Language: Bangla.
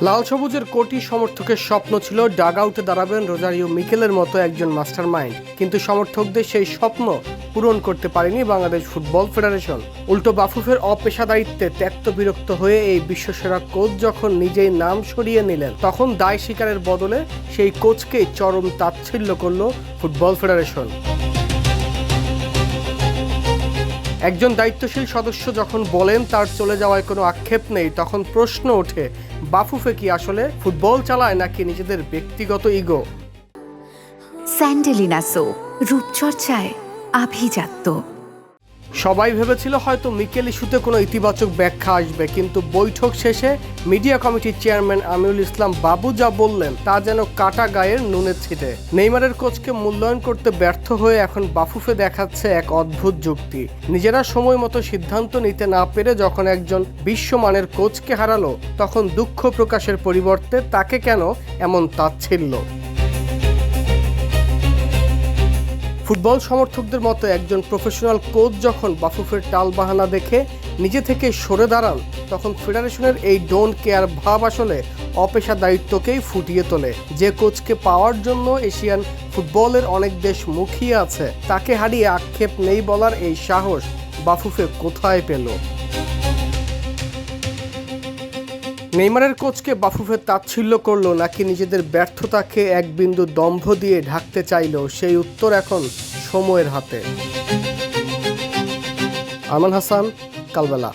লাল সবুজের কোটি সমর্থকের স্বপ্ন ছিল ডাগ আউটে দাঁড়াবেন রোজারিও মিকেলের মতো একজন মাস্টার মাইন্ড, কিন্তু সমর্থকদের সেই স্বপ্ন পূরণ করতে পারেনি বাংলাদেশ ফুটবল ফেডারেশন। উল্টো বাফুফের অপেশাদারিত্বে ত্যক্ত বিরক্ত হয়ে এই বিশ্বসেরা কোচ যখন নিজেই নাম সরিয়ে নিলেন, তখন দায় স্বীকারের বদলে সেই কোচকেই চরম তাচ্ছিল্য করল ফুটবল ফেডারেশন। একজন দায়িত্বশীল সদস্য যখন বলেন তার চলে যাওয়ায় কোনো আক্ষেপ নেই, তখন প্রশ্ন ওঠে, বাফুফে কি আসলে ফুটবল চালায় নাকি নিজেদের ব্যক্তিগত ইগো? স্যান্ডেলিনা সো, রূপচর্চায় আভিজাত্য। সবাই ভেবেছিল হয়তো মিকেল ইস্যুতে কোনো ইতিবাচক ব্যাখ্যা আসবে, কিন্তু বৈঠক শেষে মিডিয়া কমিটির চেয়ারম্যান আমিনুল ইসলাম বাবু যা বললেন তা যেন কাটা গায়ের নুনের ছিটে। নেইমারের কোচকে মূল্যায়ন করতে ব্যর্থ হয়ে এখন বাফুফে দেখাচ্ছে এক অদ্ভুত যুক্তি। নিজেরা সময় মতো সিদ্ধান্ত নিতে না পেরে যখন একজন বিশ্বমানের কোচকে হারালো, তখন দুঃখ প্রকাশের পরিবর্তে তাকে কেন এমন তাচ্ছিল্য? ফুটবল সমর্থকদের মতো একজন প্রফেশনাল কোচ যখন বাফুফের টালবাহানা দেখে নিজে থেকে সরে দাঁড়ান, তখন ফেডারেশনের এই ডোন্ট কেয়ার ভাব আসলে অপেশাদারিত্বকেই ফুটিয়ে তোলে। যে কোচকে পাওয়ার জন্য এশিয়ান ফুটবলের অনেক দেশ মুখিয়ে আছে, তাকে হারিয়ে আক্ষেপ নেই বলার এই সাহস বাফুফে কোথায় পেল? নেইমারের কোচকে বাফুফে তাচ্ছিল্য করলো নাকি নিজেদের ব্যর্থতাকে এক বিন্দু দম্ভ দিয়ে ঢাকতে চাইল, সেই উত্তর এখন সময়ের হাতে। আমান হাসান, কালবেলা।